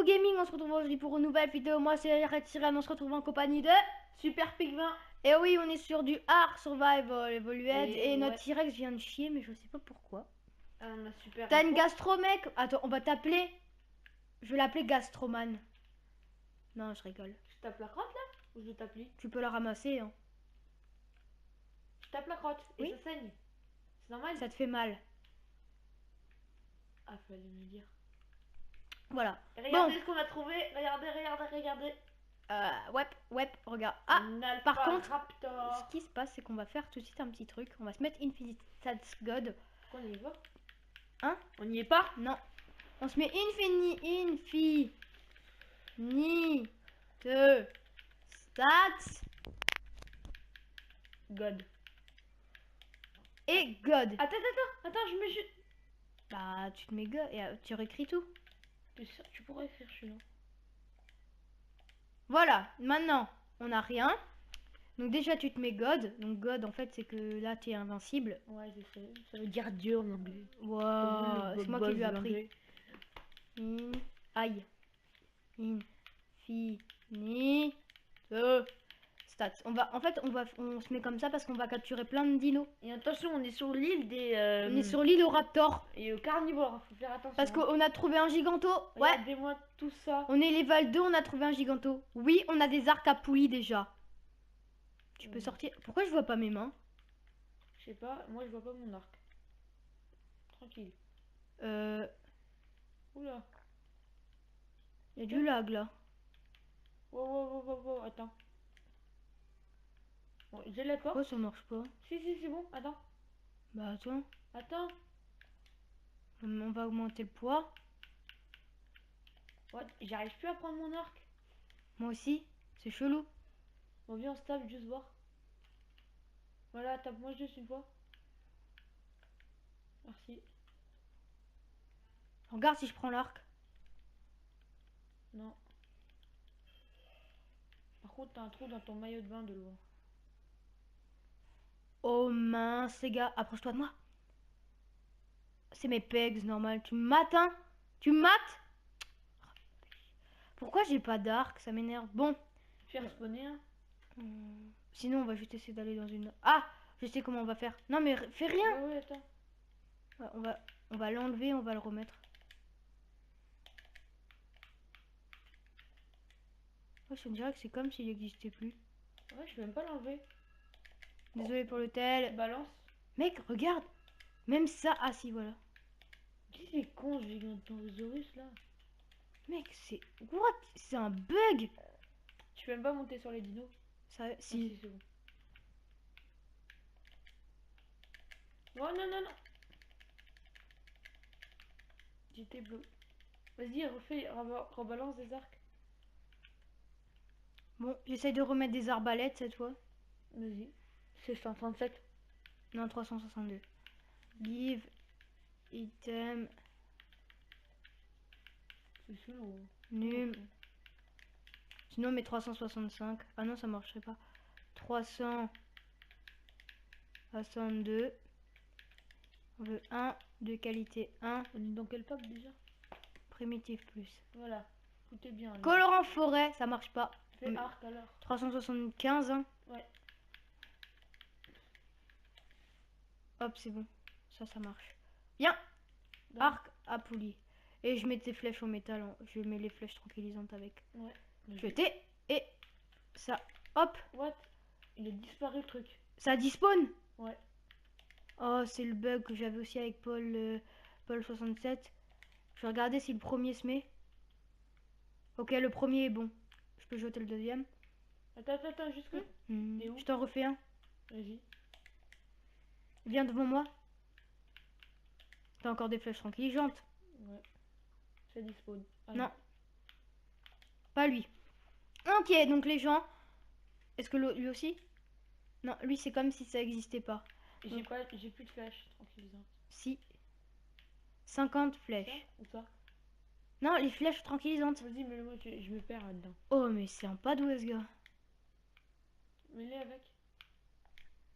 Gaming, on se retrouve aujourd'hui pour une nouvelle vidéo. Moi c'est Red Siren, on se retrouve en compagnie de Super Pigment. Et oui, on est sur du Ark Survival Evolued et notre Ouais. T-Rex vient de chier, mais je sais pas pourquoi. On a super. T'as une gastro, mec? Attends, on va t'appeler. Je vais l'appeler Gastroman. Non, je rigole. Je tape la crotte là? Ou je tape lui? Tu peux la ramasser, hein. Je tape la crotte et Oui. ça saigne. C'est normal? Ça te fait mal. Ah, fallait me le dire. Voilà. Et regardez ce qu'on a trouvé. Regardez. Ouais, regarde. Ah, Un par contre, Raptor. ce qui se passe, c'est qu'on va faire tout de suite un petit truc. On va se mettre Infinite Stats God. On y est pas? Hein? On n'y est pas? Non. On se met Infinite Stats God. et God. Attends, je mets juste. Bah, tu te mets God et tu réécris tout. T'es sûr, tu pourrais écrire celui-là. Voilà, maintenant, on n'a rien. Donc déjà, tu te mets God. Donc God, en fait, c'est que là, tu es invincible. Ouais, je sais. Ça veut dire Dieu en anglais. Wow, c'est moi qui lui ai appris. Aïe. Infinite stats. On se met comme ça parce qu'on va capturer plein de dinos. Et attention, on est sur l'île des. On est sur l'île au Raptor. Et au carnivore, faut faire attention. Parce qu'on a trouvé un giganto. Ouais. Regardez-moi tout ça. On est level 2, on a trouvé un giganto. Oui, on a des arcs à poulies déjà. Tu peux sortir. Pourquoi je vois pas mes mains? Je sais pas, moi je vois pas mon arc. Tranquille. Oula. Il y a du lag là. Wow, attends. Bon, j'ai la porte. Pourquoi ça marche pas? Si, c'est bon, attends. Bah attends. Attends. On va augmenter le poids. Ouais, j'arrive plus à prendre mon arc. Moi aussi. C'est chelou. Bon, viens, on se tape, juste voir. Voilà, tape-moi juste une fois. Merci. Regarde si je prends l'arc. Non. Par contre, t'as un trou dans ton maillot de bain de loin. Oh mince, les gars. Approche-toi de moi. C'est mes pegs, normal. Tu me mates, hein? Tu me mates? Pourquoi j'ai pas d'arc? Ça m'énerve. Bon. Faire spawner, hein. Sinon, on va juste essayer d'aller dans une... Ah! Je sais comment on va faire. Non, mais fais rien. Ouais, attends. Ouais, on va l'enlever, on va le remettre. Ouais, je me dirais que c'est comme s'il n'existait plus. Ouais, je vais même pas l'enlever. Désolé pour le tel. Balance. Mec, regarde. Même ça... Ah si, voilà. Qui c'est con, ce Gigantorosaurus là? Mec, c'est... What? C'est un bug. Tu peux même pas monter sur les dinos? Ça, Ah, si. c'est bon. Oh non. J'étais bleu. Vas-y, rebalance des arcs. Bon, j'essaye de remettre des arbalètes cette fois. Vas-y. C'est 137. Non, 362. Give item C'est chelou. num. Sinon, mais 365. Ah non, ça marcherait pas. 362. On veut 1 de qualité 1. On est dans quel pack déjà? Primitif plus. Voilà. Écoutez bien. Là. Colorant forêt, ça marche pas. Fais arc alors. 375. Hein. Ouais. Hop, c'est bon. Ça marche. Bien. Donc. Arc à poulie. Et je mets des flèches au métal. Hein. Je mets les flèches tranquillisantes avec. Ouais. Jeter. Et ça. Hop. What? Il a disparu le truc. Ça despawn. Ouais. Oh, c'est le bug que j'avais aussi avec Paul 67. Je vais regarder si le premier se met. Ok, le premier est bon. Je peux jeter le deuxième. Attends, juste que. Je t'en refais un. Vas-y. Viens devant moi. T'as encore des flèches tranquillisantes. Ouais. Ça despawn. Ah, non. Pas lui. Ok, donc les gens. Est-ce que lui aussi? Non, lui c'est comme si ça existait pas. J'ai plus de flèches tranquillisantes. Si. 50 flèches. Ou ça? Non, les flèches tranquillisantes. Vas-y, mais moi je me perds là-dedans. Oh, mais c'est un pas doué ce gars. Mets-les avec.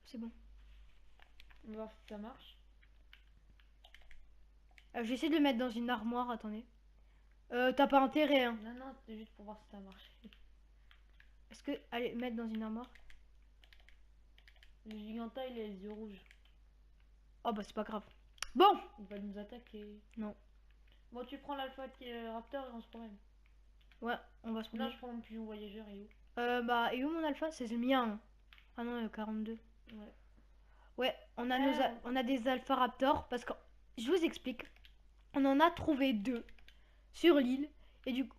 C'est bon. On va voir si ça marche. J'essaie de le mettre dans une armoire, attendez. T'as pas intérêt, hein. Non, non, c'était juste pour voir si ça marchait. Est-ce que... Allez, mettre dans une armoire. Le giganta, il a les yeux rouges. Oh bah c'est pas grave. Bon. Il va nous attaquer. Non. Bon, tu prends l'alpha raptor et on se promène. Ouais, on va se Là, promener. je prends mon pigeon voyageur et où? Bah, et où mon alpha? C'est le mien, hein. Ah non, le 42. Ouais. Ouais, on a, Ah. on a des alpha raptors parce que... Je vous explique. On en a trouvé 2 sur l'île. Et du coup...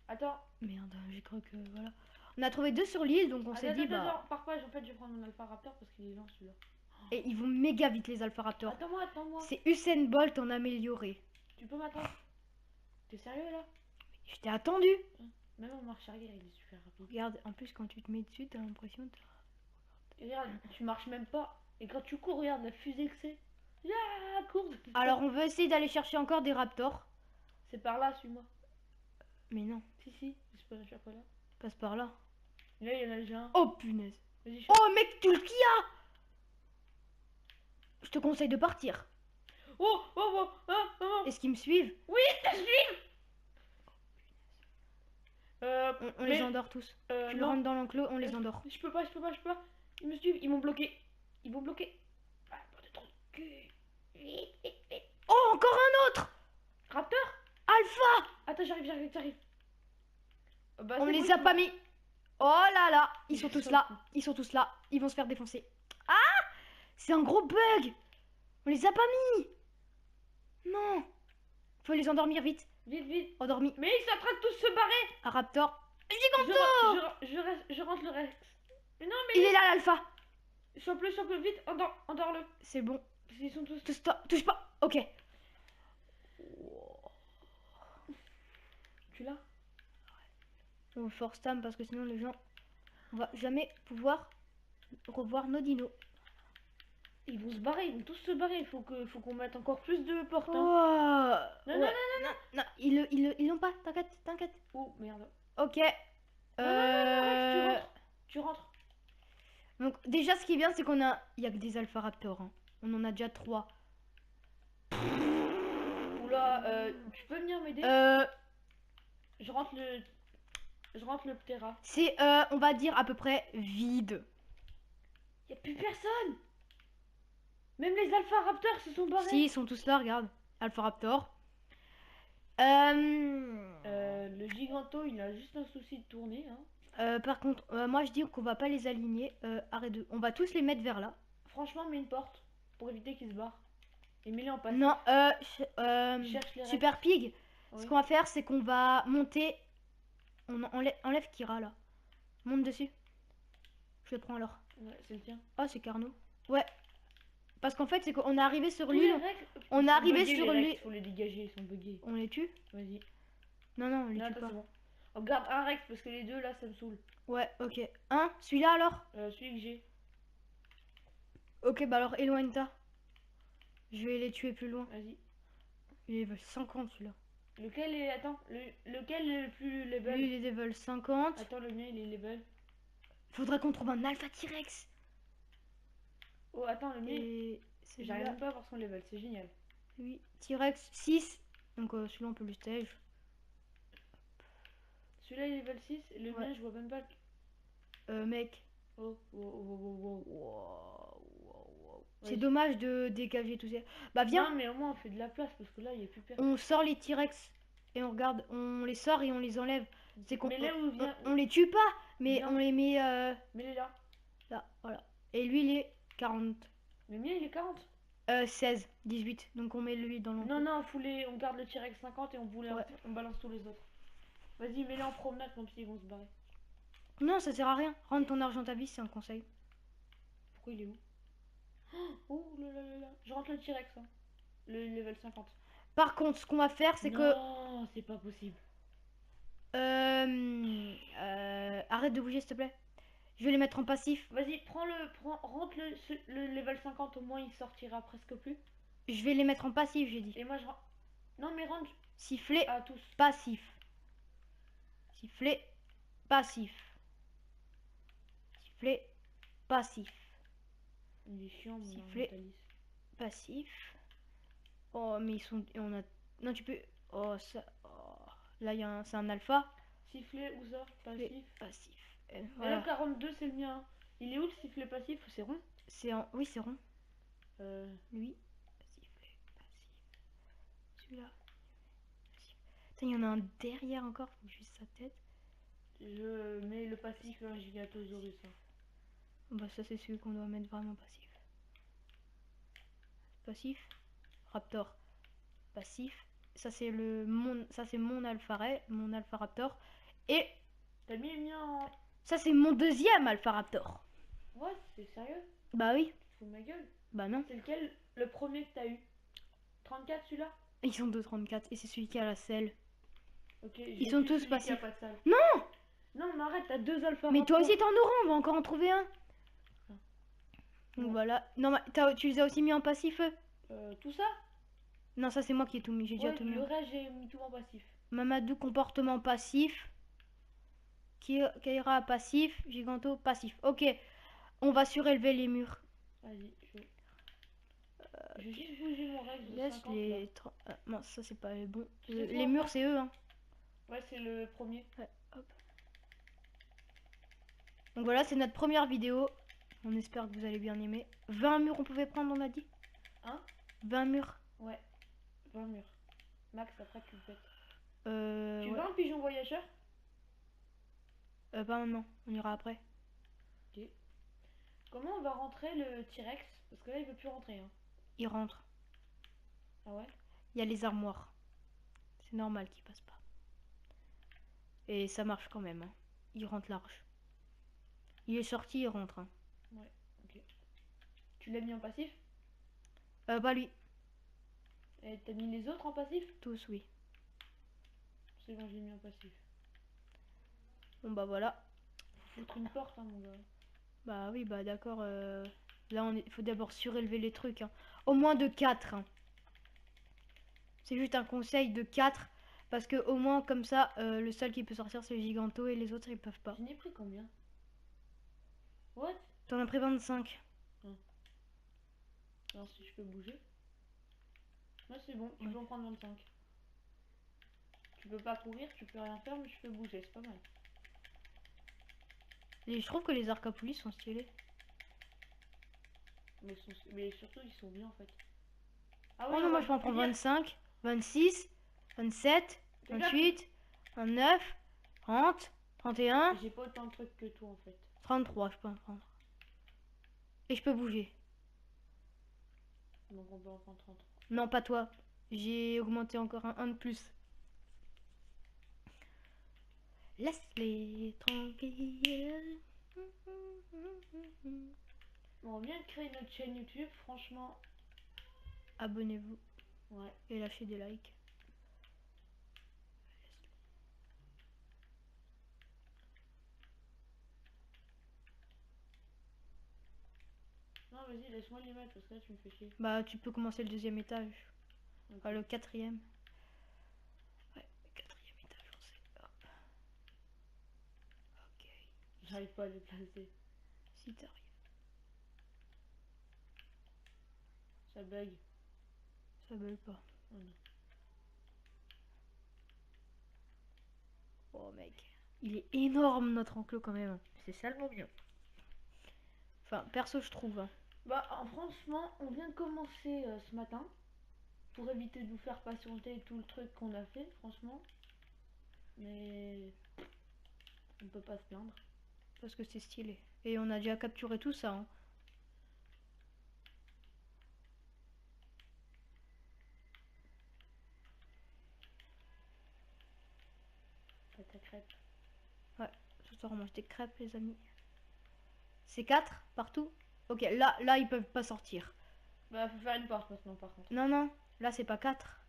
Attends. Merde, j'ai cru que... Voilà. On a trouvé 2 sur l'île, donc on s'est dit, bah... Attends, par page, en fait, je vais prendre mon alpha raptor parce qu'il est lent celui-là. Et ils vont méga vite, les alpha raptors. Attends-moi, attends-moi. C'est Usain Bolt en amélioré. Tu peux m'attendre? T'es sérieux là? Je t'ai attendu. Même mon marche arrière, il est super rapide. Regarde, en plus, quand tu te mets dessus, t'as l'impression de... Et regarde, tu marches même pas. Et quand tu cours, regarde la fusée que c'est. Ah, cours. Alors, on veut essayer d'aller chercher encore des raptors. C'est par là, suis-moi. Mais non, Si, si, c'est pas chaque fois là. passe par là. Là, il y en a déjà un. Oh, punaise. Vas-y, Oh, mec, tu le kia. Je te conseille de partir. Oh, oh, oh, oh, oh. Est-ce qu'ils me suivent? Oui, je suis. On les endort tous. Tu le non. rentres dans l'enclos, on les endort. Je peux pas, je peux pas, je peux pas. Ils me suivent, ils m'ont bloqué. Ils m'ont bloqué. Ah, bande de trous de cul. Vite, vite, vite. Oh, encore un autre. Raptor? Alpha. Attends, j'arrive, j'arrive, j'arrive. Bah, On c'est les bon, a pas mis. Oh là là, ils sont Ils tous sont là. fous. Ils sont tous là. Ils vont se faire défoncer. Ah, c'est un gros bug. On les a pas mis. Non. Faut les endormir vite. Vite, vite. Endormis. Mais ils sont en train de tous se barrer. Un raptor. Je rentre le Rex. Mais non, Il mais est là, l'alpha. sois plus vite, endors-le. C'est bon. Ils sont tous. Touche pas. Ok. Tu l'as? On force Tam parce que sinon les gens... On va jamais pouvoir revoir nos dinos. Ils vont se barrer, ils vont tous se barrer. Faut qu'on mette encore plus de portes. Oh. Hein. Non, Ouais. Non, ils l'ont pas. T'inquiète, t'inquiète. Oh merde. Ok. Non, Rex, tu rentres. Donc déjà ce qui est bien c'est qu'on a... Il y a que des alpha raptors. Hein. On en a déjà 3. Oula, tu peux venir m'aider? Je rentre le Ptera. C'est, on va dire, à peu près vide. Y a plus personne. Même les Alpha Raptors se sont barrés. Si, ils sont tous là, regarde. Alpha raptor. Le Giganto, il a juste un souci de tourner. Hein. Par contre, moi je dis qu'on va pas les aligner. Arrête de... On va tous les mettre vers là. Franchement, mets une porte pour éviter qu'ils se barrent. Et mets-les en passant. Non, Cherche les Rex. Super Pig. Oui. Ce qu'on va faire, c'est qu'on va monter. On enlève Kira là. Monte dessus. Je le prends alors. Ouais, c'est le tien. Oh, c'est Carnot. Ouais. Parce qu'en fait, c'est qu'on est arrivé sur Tous les l'île. Rex, On ils est sont arrivé buggés, sur les l'île. Rex, faut les dégager, ils sont buggés. On les tue? Vas-y. Non, non, on les Non, tue attends, pas. c'est bon. On garde un Rex parce que les deux là, ça me saoule. Ouais, ok. Celui-là alors? Celui que j'ai. Ok, bah alors éloigne-toi. Je vais les tuer plus loin. Vas-y. Il est level 50 celui-là. Lequel est. Attends, lequel est le plus level? Lui, il est level 50. Attends, le mien il est level. Faudrait qu'on trouve un alpha T-Rex. Oh, attends, le mien. Et J'arrive celui-là, même pas à voir son level, c'est génial. lui, T-Rex 6. Donc celui-là, on peut le stage. Celui-là il est level 6, le Ouais. mien je vois même pas. Mec. Oh, oh, oh, oh, oh. C'est Vas-y. dommage de dégager tout ça. Bah viens, Non, mais au moins on fait de la place parce que là il y a plus personne. on sort les T-Rex. Et on regarde, on les sort et on les enlève. C'est qu'on Mais là où vient. on les tue pas, mais Viens. on les met Mets-les là. là, voilà. Et lui, il est 40. Le mien il est 40. 16, 18. Donc on met lui dans l'enclos. Non, non, on garde le T-Rex 50 et Ouais. on balance tous les autres. Vas-y, mets-les en promenade comme s'ils vont se barrer. Non, ça sert à rien. Rendre ton argent ta vie, c'est un conseil. Pourquoi il est où? Oh là là là là. Je rentre le T-Rex. Hein. Le level 50. Par contre, ce qu'on va faire, c'est que Non, c'est pas possible. arrête de bouger, s'il te plaît. Je vais les mettre en passif. Vas-y, rentre le level 50, au moins il sortira presque plus. Je vais les mettre en passif, j'ai dit. Et moi je rentre. Non, mais rentre Siffler, à tous. passif. Siffler, passif. Siffler, passif. Il est chiant, mon Siffler. Ornithalis. Passif. Oh, mais ils sont... On a... Non, tu peux... Oh, ça. Oh. Là, c'est un alpha. Sifflet ou ça? Sifflet Passif. passif. Et Voilà. le 42, c'est le mien. Il est où le sifflet passif? C'est rond? C'est en. Oui, c'est rond. Euh, Lui. Sifflet passif. Celui-là. Passif. Putain, il y en a un derrière encore. Faut que je vise sa tête. je mets le passif un Gigatosaurus. Hein. Bah, ça, c'est celui qu'on doit mettre vraiment passif. Passif. Raptor. Passif. Ça, c'est mon mon Alpha Raptor. Et T'as mis le mien en... ça, c'est mon deuxième Alpha Raptor. Ouais, c'est sérieux? Bah oui. Tu fous de ma gueule? Bah non. C'est lequel le premier que t'as eu? 34 celui-là? Ils sont 2,34 et c'est celui qui a la selle. Ok, Ils sont tous passifs. Pas de salle. Non! Non, mais arrête, t'as deux alpha. Mais toi aussi t'en auras, on va encore en trouver un. Ah. Donc Ouais. voilà. Non, mais tu les as aussi mis en passif eux? Tout ça? Non, ça c'est moi qui ai tout mis, j'ai déjà Ouais, tout mis. le reste, j'ai mis tout en passif. Mamadou comportement passif. Kaira passif. Giganto passif. Ok, on va surélever les murs. Vas-y, je vais juste bouger mon reste de Laisse 50 les... là. non, ça c'est pas les bons. C'est Les toi, murs moi. c'est eux hein. Ouais, c'est le premier. Ouais, hop. Donc voilà, c'est notre première vidéo. On espère que vous allez bien aimer. 20 murs on pouvait prendre, on a dit. Hein? 20 murs. Ouais, 20 murs. Max, après tu le fais. Tu Ouais. veux un pigeon voyageur? Pas maintenant, on ira après. Ok. Comment on va rentrer le T-Rex? Parce que là, il veut plus rentrer. Hein. Il rentre. Ah ouais? Il y a les armoires. C'est normal qu'il passe pas. Et ça marche quand même. Hein. Il rentre large. Il est sorti, il rentre. Hein. Ouais, ok. Tu l'as mis en passif? Pas lui. Et t'as mis les autres en passif? Tous, oui. C'est bon, j'ai mis en passif. Bon bah voilà. Faut foutre une porte, hein, mon gars. Bah oui, bah d'accord. Là, faut d'abord surélever les trucs. Hein. Au moins de 4. Hein. C'est juste un conseil de 4. Parce que au moins comme ça, le seul qui peut sortir c'est le Giganto et les autres ils peuvent pas. J'en ai pris combien? What? T'en as pris 25. Alors si je peux bouger. Ouais, c'est bon, tu peux en prendre 25. Tu peux pas courir, tu peux rien faire, mais je peux bouger, c'est pas mal. Et je trouve que les Arcapoulis sont stylés. Mais surtout, ils sont bien en fait. Ah Oh non, moi je peux en prendre 25, 26, 27, 28, 29, 30, 31. J'ai pas autant de trucs que toi en fait. 33, je peux en prendre. Et je peux bouger. Donc on peut en prendre 33. Non, pas toi. J'ai augmenté encore un de plus. Laisse-les tranquilles. On vient de créer notre chaîne YouTube, franchement. Abonnez-vous. Ouais. Et lâchez des likes. Non, vas-y, laisse-moi les mettre parce que là tu me fais chier. Bah, tu peux commencer le deuxième étage. Okay. Enfin, le quatrième. Ouais, le quatrième étage, on sait. Hop. Ok. J'arrive pas à les placer. Si t'arrives. Ça bug. Ça bug pas. Oh non. Oh mec. Il est énorme notre enclos quand même. C'est salement bien. Enfin, perso je trouve. Hein. Bah franchement, on vient de commencer ce matin. Pour éviter de vous faire patienter tout le truc qu'on a fait, franchement. Mais on peut pas se plaindre. Parce que c'est stylé. Et on a déjà capturé tout ça. Hein. T'as ta crêpe. Ouais, ce soir on mange des crêpes les amis. C'est 4 partout. Ok, là ils peuvent pas sortir. Bah faut faire une porte maintenant par contre. Non, non, là c'est pas 4.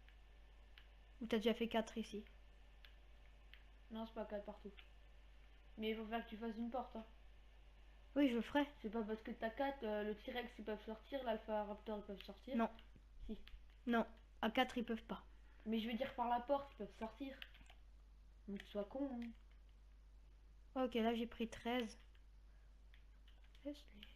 Ou t'as déjà fait 4 ici? Non, c'est pas 4 partout. Mais il faut faire que tu fasses une porte. Hein. Oui, je le ferai. C'est pas parce que t'as 4, le T-Rex ils peuvent sortir, l'Alpha Raptor ils peuvent sortir. Non. Si. Non, à 4 ils peuvent pas. Mais je veux dire par la porte, ils peuvent sortir. Donc tu sois con. Hein. Ok, là j'ai pris 13. Laisse-les.